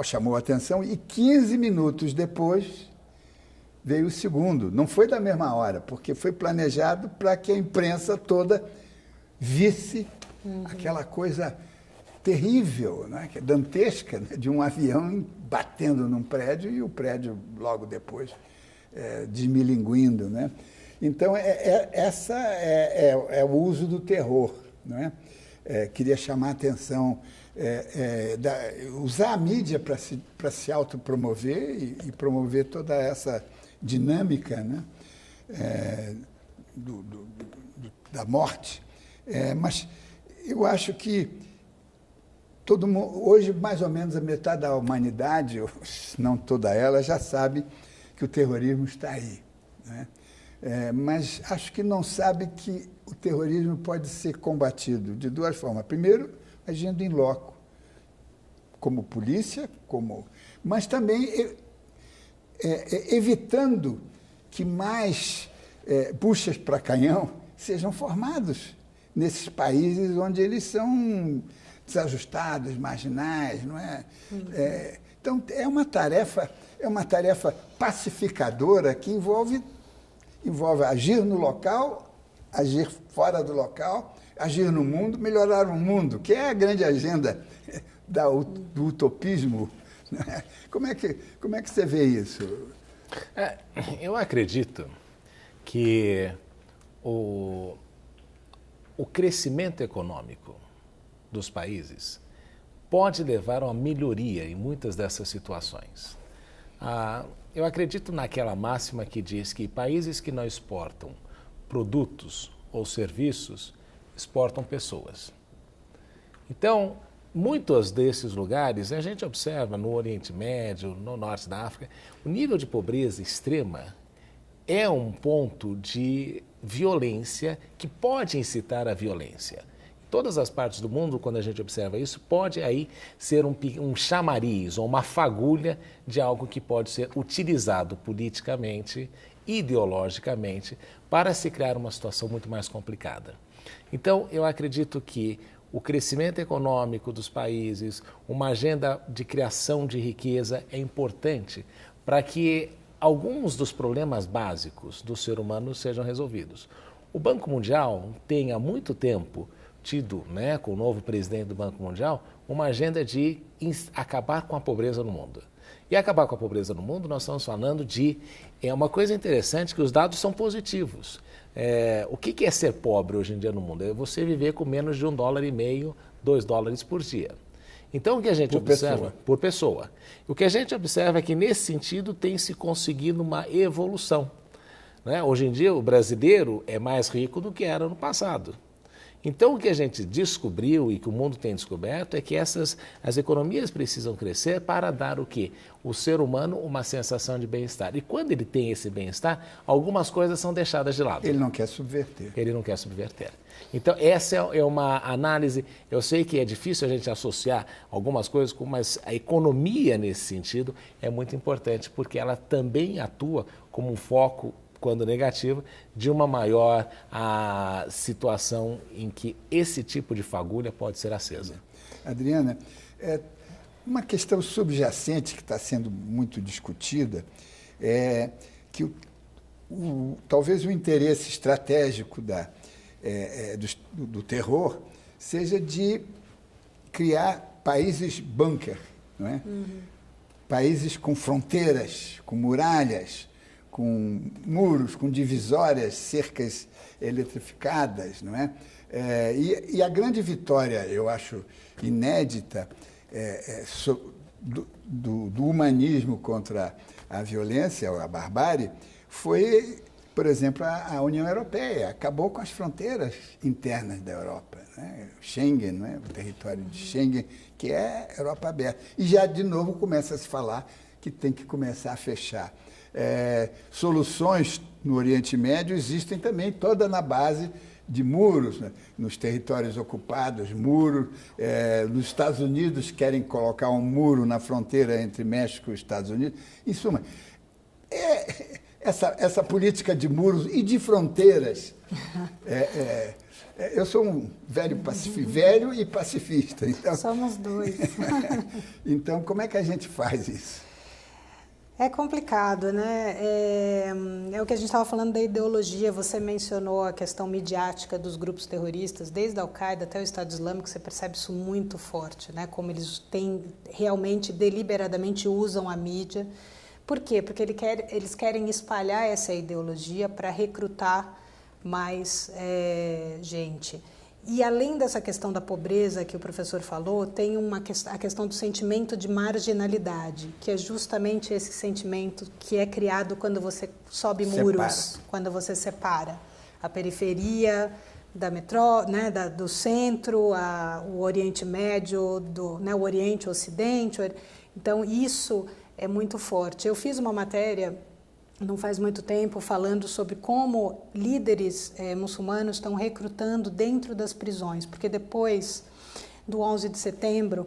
Speaker 1: chamou a atenção, e 15 minutos depois veio o segundo. Não foi da mesma hora, porque foi planejado para que a imprensa toda visse aquela coisa terrível, né, que é dantesca, né, de um avião batendo num prédio e o prédio logo depois desmilinguindo, né? Então, essa é o uso do terror, não é? Queria chamar a atenção, usar a mídia para se autopromover e promover toda essa dinâmica, né, da morte. Mas eu acho que todo mundo, hoje, mais ou menos a metade da humanidade, se não toda ela, já sabe que o terrorismo está aí, né? Mas acho que não sabe que o terrorismo pode ser combatido de duas formas. Primeiro, agindo em loco, como polícia, mas também evitando que mais buchas para canhão sejam formados nesses países onde eles são desajustados, marginais, não é? Então, é uma tarefa pacificadora que envolve agir no local, agir fora do local, agir no mundo, melhorar o mundo, que é a grande agenda do utopismo. Né? Como é que você vê isso?
Speaker 6: Eu acredito que o crescimento econômico dos países pode levar a uma melhoria em muitas dessas situações. Eu acredito naquela máxima que diz que países que não exportam produtos ou serviços exportam pessoas. Então, muitos desses lugares, a gente observa no Oriente Médio, no Norte da África, o nível de pobreza extrema é um ponto de violência que pode incitar a violência. Em todas as partes do mundo, quando a gente observa isso, pode aí ser um chamariz ou uma fagulha de algo que pode ser utilizado politicamente, ideologicamente, para se criar uma situação muito mais complicada. Então, eu acredito que o crescimento econômico dos países, uma agenda de criação de riqueza é importante para que alguns dos problemas básicos do ser humano sejam resolvidos. O Banco Mundial tem há muito tempo tido, né, com o novo presidente do Banco Mundial, uma agenda de acabar com a pobreza no mundo. E acabar com a pobreza no mundo, nós estamos falando de uma coisa interessante, que os dados são positivos. O que é ser pobre hoje em dia no mundo? É você viver com menos de $1,50, $2 por dia. Então, o que a gente observa... Por pessoa. O que a gente observa é que, nesse sentido, tem se conseguido uma evolução. Né? Hoje em dia, o brasileiro é mais rico do que era no passado. Então, o que a gente descobriu e que o mundo tem descoberto é que as economias precisam crescer para dar o quê? O ser humano uma sensação de bem-estar. E quando ele tem esse bem-estar, algumas coisas são deixadas de lado.
Speaker 1: Ele não quer subverter.
Speaker 6: Ele não quer subverter. Então, essa é uma análise, eu sei que é difícil a gente associar algumas coisas, mas a economia nesse sentido é muito importante, porque ela também atua como um foco, quando negativo, de uma maior situação em que esse tipo de fagulha pode ser acesa.
Speaker 1: Adriana, uma questão subjacente que está sendo muito discutida é que talvez o interesse estratégico do terror seja de criar países bunker, não é? Países com fronteiras, com muralhas, com muros, com divisórias, cercas eletrificadas, não é? E a grande vitória, eu acho inédita, do humanismo contra a violência, a barbárie, foi, por exemplo, a União Europeia. Acabou com as fronteiras internas da Europa, né? Schengen, não é? O território de Schengen, que é Europa aberta. E já, de novo, começa a se falar que tem que começar a fechar soluções no Oriente Médio existem também toda na base de muros, né? Nos territórios ocupados, muros. Nos Estados Unidos querem colocar um muro na fronteira entre México e Estados Unidos. Em suma, essa política de muros e de fronteiras. Eu sou um velho e pacifista. Então,
Speaker 5: somos dois.
Speaker 1: Então, como é que a gente faz isso?
Speaker 5: É complicado, né? É o que a gente estava falando da ideologia. Você mencionou a questão midiática dos grupos terroristas, desde a Al-Qaeda até o Estado Islâmico. Você percebe isso muito forte, né? Como eles realmente, deliberadamente usam a mídia. Por quê? Porque eles querem espalhar essa ideologia para recrutar mais gente. E além dessa questão da pobreza que o professor falou, tem a questão do sentimento de marginalidade, que é justamente esse sentimento que é criado quando você sobe muros, quando você separa a periferia da né, do centro, o Oriente Médio, né, o Oriente, o Ocidente. Então, isso é muito forte. Eu fiz uma matéria não faz muito tempo, falando sobre como líderes muçulmanos estão recrutando dentro das prisões, porque depois do 11 de setembro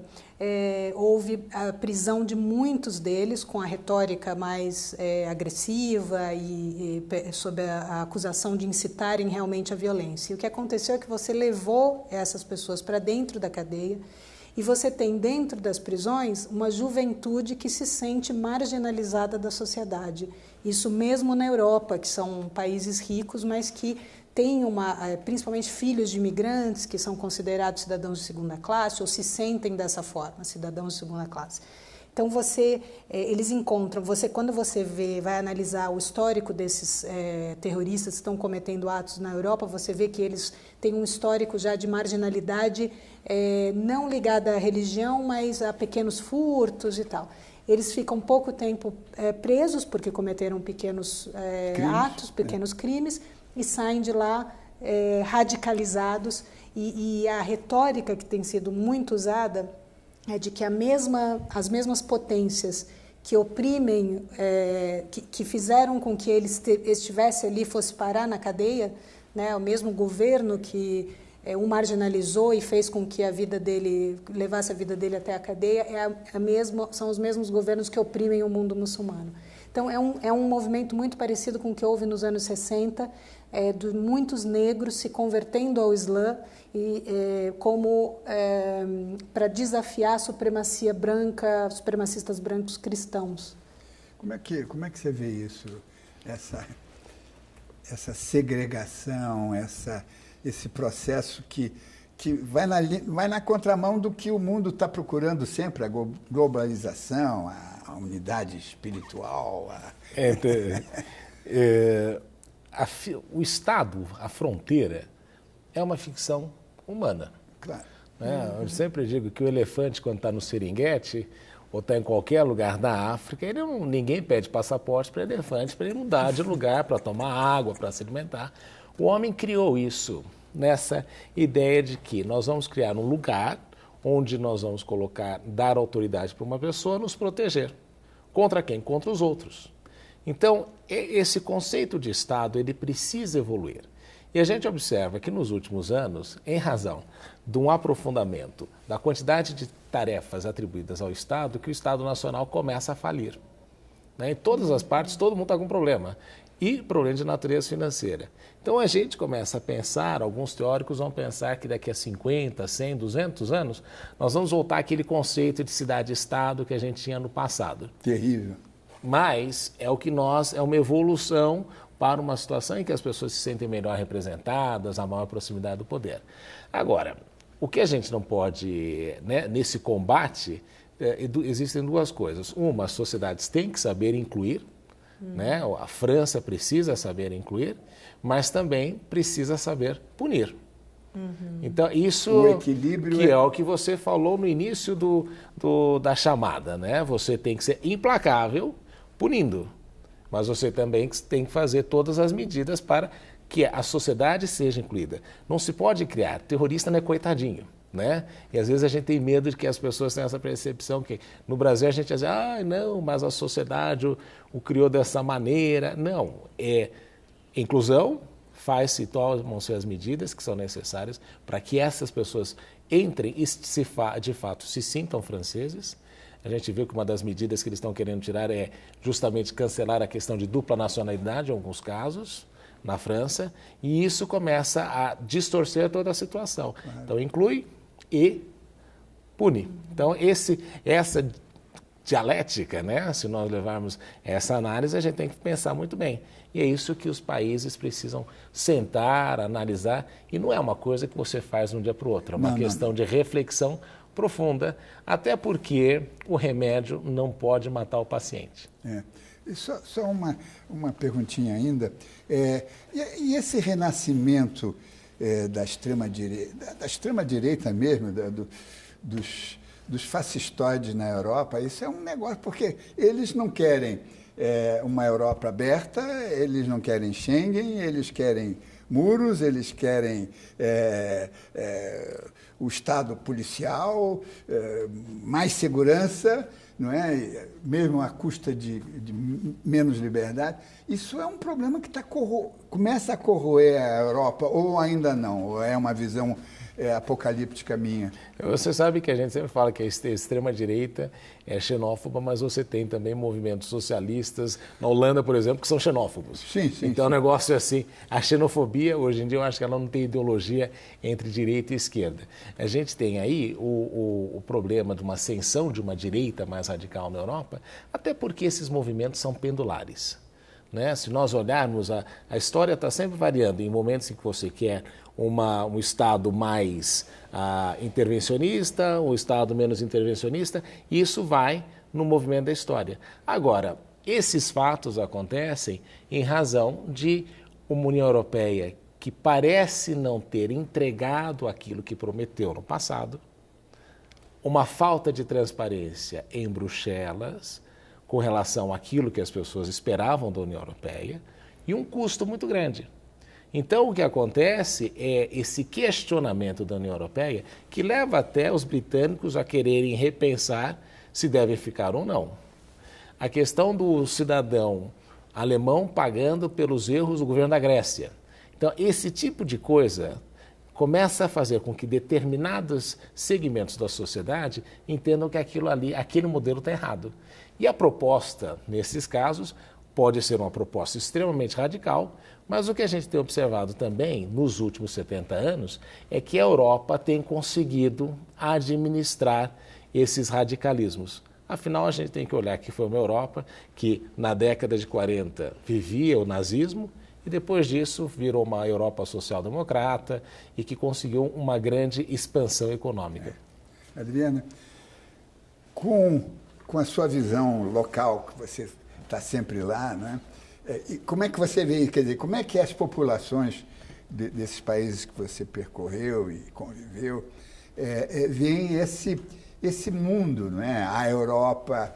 Speaker 5: houve a prisão de muitos deles com a retórica mais agressiva e sob a acusação de incitarem realmente a violência. E o que aconteceu é que você levou essas pessoas para dentro da cadeia e você tem dentro das prisões uma juventude que se sente marginalizada da sociedade. Isso mesmo na Europa, que são países ricos, mas que têm principalmente filhos de imigrantes que são considerados cidadãos de segunda classe ou se sentem dessa forma, cidadãos de segunda classe. Então eles encontram, quando você vai analisar o histórico desses terroristas que estão cometendo atos na Europa, você vê que eles têm um histórico já de marginalidade não ligada à religião, mas a pequenos furtos e tal. Eles ficam pouco tempo presos porque cometeram pequenos atos, pequenos crimes, e saem de lá radicalizados. E a retórica que tem sido muito usada é de que as mesmas potências que oprimem, que fizeram com que ele estivesse ali, fosse parar na cadeia, né, o mesmo governo que o marginalizou e fez com que levasse a vida dele até a cadeia, são os mesmos governos que oprimem o mundo muçulmano. Então, é um movimento muito parecido com o que houve nos anos 60, de muitos negros se convertendo ao Islã para desafiar a supremacia branca, supremacistas brancos cristãos.
Speaker 1: Como é que você vê isso? Essa segregação, esse processo que vai na contramão do que o mundo está procurando sempre, a globalização, a unidade espiritual.
Speaker 6: O Estado, a fronteira, é uma ficção humana.
Speaker 1: Claro.
Speaker 6: Né? Eu sempre digo que o elefante, quando está no Serengeti, ou está em qualquer lugar da África, ninguém pede passaporte para elefante, para ele mudar de lugar, para tomar água, para se alimentar. O homem criou isso nessa ideia de que nós vamos criar um lugar onde nós vamos dar autoridade para uma pessoa nos proteger. Contra quem? Contra os outros. Então, esse conceito de Estado, ele precisa evoluir. E a gente observa que nos últimos anos, em razão de um aprofundamento da quantidade de tarefas atribuídas ao Estado, que o Estado Nacional começa a falir. Né? Em todas as partes, todo mundo está com problema. E problema de natureza financeira. Então a gente começa a pensar, alguns teóricos vão pensar que daqui a 50, 100, 200 anos, nós vamos voltar àquele conceito de cidade-estado que a gente tinha no passado.
Speaker 1: Terrível.
Speaker 6: Mas é uma evolução para uma situação em que as pessoas se sentem melhor representadas, a maior proximidade do poder. Agora, o que a gente não pode, né, nesse combate, existem duas coisas. Uma, as sociedades têm que saber incluir, né? A França precisa saber incluir, mas também precisa saber punir. Então, isso
Speaker 1: o equilíbrio
Speaker 6: que é o que você falou no início da chamada, né? Você tem que ser implacável punindo, mas você também tem que fazer todas as medidas para que a sociedade seja incluída. Não se pode criar, terrorista não é coitadinho. né? E às vezes a gente tem medo de que as pessoas tenham essa percepção que no Brasil a gente diz, não, mas a sociedade o criou dessa maneira. Não, inclusão, tomam-se as medidas que são necessárias para que essas pessoas entrem e de fato se sintam franceses. A gente viu que uma das medidas que eles estão querendo tirar é justamente cancelar a questão de dupla nacionalidade em alguns casos, na França, e isso começa a distorcer toda a situação. Claro. Então, inclui e pune. Então, essa dialética, né? Se nós levarmos essa análise, a gente tem que pensar muito bem. E é isso que os países precisam sentar, analisar, e não é uma coisa que você faz de um dia para o outro, é uma questão de reflexão profunda, até porque o remédio não pode matar o paciente.
Speaker 1: E só uma perguntinha ainda. E esse renascimento da extrema-direita mesmo, dos fascistoides na Europa, isso é um negócio, porque eles não querem uma Europa aberta, eles não querem Schengen, eles querem muros, eles querem o Estado policial, mais segurança, não é? Mesmo à custa de menos liberdade. Isso é um problema que começa a corroer a Europa, ou ainda não? Ou é uma visão apocalíptica minha?
Speaker 6: Você sabe que a gente sempre fala que a extrema-direita é xenófoba, mas você tem também movimentos socialistas, na Holanda, por exemplo, que são xenófobos.
Speaker 1: Sim.
Speaker 6: Então o negócio é assim, a xenofobia, hoje em dia, eu acho que ela não tem ideologia entre direita e esquerda. A gente tem aí o problema de uma ascensão de uma direita mais radical na Europa, até porque esses movimentos são pendulares. Né? Se nós olharmos, a história está sempre variando. Em momentos em que você quer um Estado mais intervencionista, um Estado menos intervencionista, isso vai no movimento da história. Agora, esses fatos acontecem em razão de uma União Europeia que parece não ter entregado aquilo que prometeu no passado, uma falta de transparência em Bruxelas com relação àquilo que as pessoas esperavam da União Europeia e um custo muito grande. Então, o que acontece é esse questionamento da União Europeia que leva até os britânicos a quererem repensar se devem ficar ou não. A questão do cidadão alemão pagando pelos erros do governo da Grécia. Então, esse tipo de coisa começa a fazer com que determinados segmentos da sociedade entendam que aquele modelo está errado. E a proposta, nesses casos, pode ser uma proposta extremamente radical, mas o que a gente tem observado também nos últimos 70 anos é que a Europa tem conseguido administrar esses radicalismos. Afinal, a gente tem que olhar que foi uma Europa que, na década de 40, vivia o nazismo e depois disso virou uma Europa social-democrata e que conseguiu uma grande expansão econômica.
Speaker 1: Adriana, com a sua visão local, que você está sempre lá, né? E como é que você vê, quer dizer, como é que as populações desses países que você percorreu e conviveu veem esse mundo, não é? A Europa,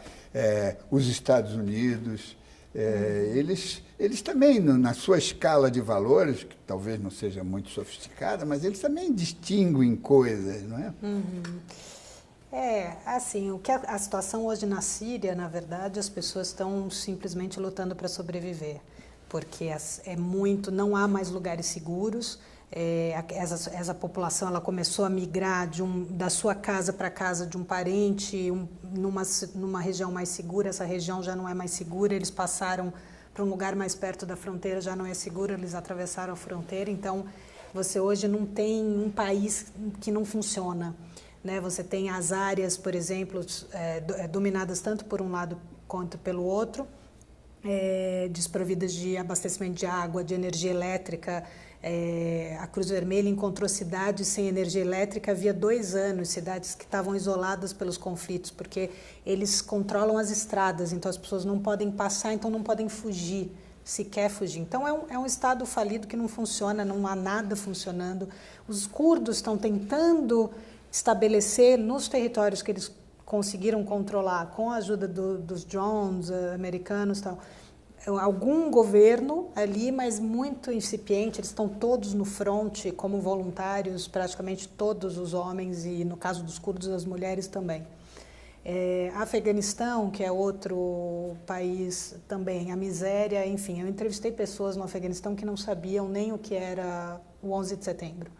Speaker 1: os Estados Unidos, eles também, na sua escala de valores, que talvez não seja muito sofisticada, mas eles também distinguem coisas, não é?
Speaker 5: Assim, a situação hoje na Síria, na verdade, as pessoas estão simplesmente lutando para sobreviver, porque não há mais lugares seguros. Essa população ela começou a migrar da sua casa para a casa de um parente, numa região mais segura. Essa região já não é mais segura, eles passaram para um lugar mais perto da fronteira, já não é seguro, eles atravessaram a fronteira. Então, você hoje não tem um país que não funciona. Né? Você tem as áreas, por exemplo, dominadas tanto por um lado quanto pelo outro, desprovidas de abastecimento de água, de energia elétrica. A Cruz Vermelha encontrou cidades sem energia elétrica havia 2 anos, cidades que estavam isoladas pelos conflitos, porque eles controlam as estradas, então as pessoas não podem passar, então não podem fugir, sequer fugir. Então é um Estado falido que não funciona, não há nada funcionando. Os curdos estão tentando estabelecer nos territórios que eles conseguiram controlar com a ajuda dos drones americanos e tal, algum governo ali, mas muito incipiente. Eles estão todos no fronte como voluntários, praticamente todos os homens e, no caso dos curdos, as mulheres também. Afeganistão, que é outro país também, a miséria, enfim, eu entrevistei pessoas no Afeganistão que não sabiam nem o que era o 11 de setembro.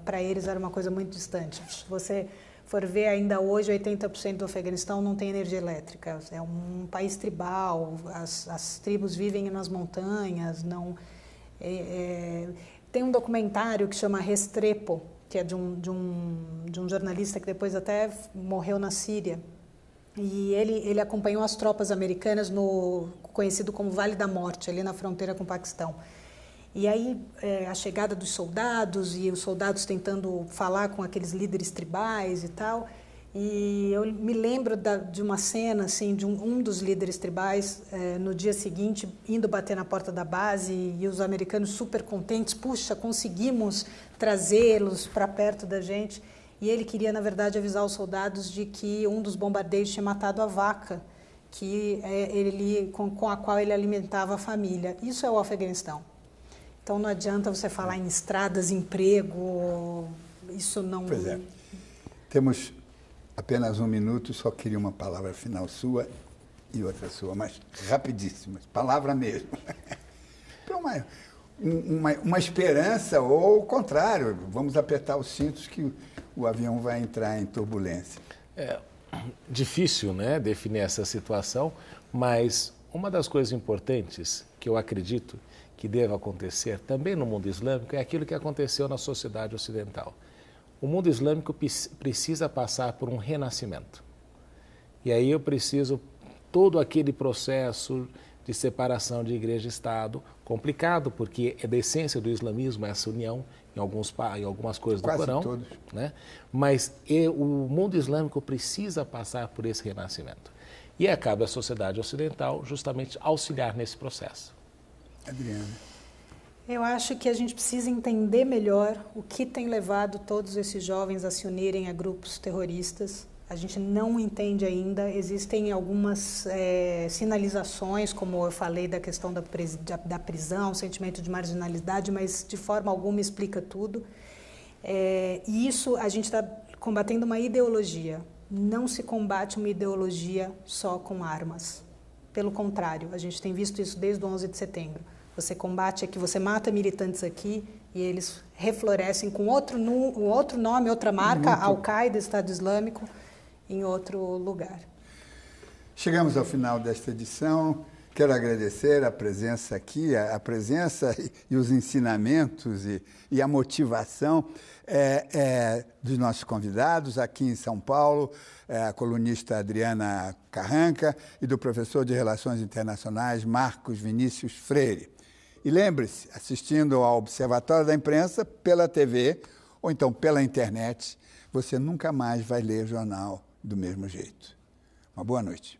Speaker 5: Para eles era uma coisa muito distante. Se você for ver, ainda hoje 80% do Afeganistão não tem energia elétrica. É um país tribal, as tribos vivem nas montanhas. Tem um documentário que chama Restrepo, que é de um jornalista que depois até morreu na Síria. E ele acompanhou as tropas americanas no conhecido como Vale da Morte, ali na fronteira com o Paquistão. E aí a chegada dos soldados e os soldados tentando falar com aqueles líderes tribais e tal. E eu me lembro de uma cena assim, de um dos líderes tribais no dia seguinte indo bater na porta da base e os americanos super contentes, puxa, conseguimos trazê-los para perto da gente. E ele queria, na verdade, avisar os soldados de que um dos bombardeios tinha matado a vaca com a qual ele alimentava a família. Isso é o Afeganistão. Então não adianta você falar em estradas, emprego, isso não...
Speaker 1: Pois é. Temos apenas 1 minuto, só queria uma palavra final sua e outra sua, mas rapidíssima, palavra mesmo. Então, uma esperança ou o contrário, vamos apertar os cintos que o avião vai entrar em turbulência.
Speaker 6: É difícil, né, definir essa situação, mas uma das coisas importantes que eu acredito que deve acontecer também no mundo islâmico é aquilo que aconteceu na sociedade ocidental. O mundo islâmico precisa passar por um renascimento. E aí eu preciso todo aquele processo de separação de igreja e Estado, complicado, porque é da essência do islamismo essa união em algumas coisas do
Speaker 1: Quase
Speaker 6: Corão.
Speaker 1: Todos.
Speaker 6: Né? Mas o mundo islâmico precisa passar por esse renascimento. E cabe à sociedade ocidental justamente auxiliar nesse processo.
Speaker 1: Adriana.
Speaker 5: Eu acho que a gente precisa entender melhor o que tem levado todos esses jovens a se unirem a grupos terroristas. A gente não entende ainda, existem algumas sinalizações, como eu falei, da questão da prisão, sentimento de marginalidade, mas de forma alguma explica tudo. E isso a gente está combatendo uma ideologia. Não se combate uma ideologia só com armas. Pelo contrário, a gente tem visto isso desde o 11 de setembro. Você combate aqui, você mata militantes aqui e eles reflorescem com outro nome, outra marca, Al-Qaeda, Estado Islâmico, em outro lugar.
Speaker 1: Chegamos ao final desta edição. Quero agradecer a presença aqui, a presença e os ensinamentos e a motivação dos nossos convidados aqui em São Paulo, a colunista Adriana Carranca e do professor de Relações Internacionais Marcos Vinícius Freire. E lembre-se, assistindo ao Observatório da Imprensa pela TV ou então pela internet, você nunca mais vai ler jornal do mesmo jeito. Uma boa noite.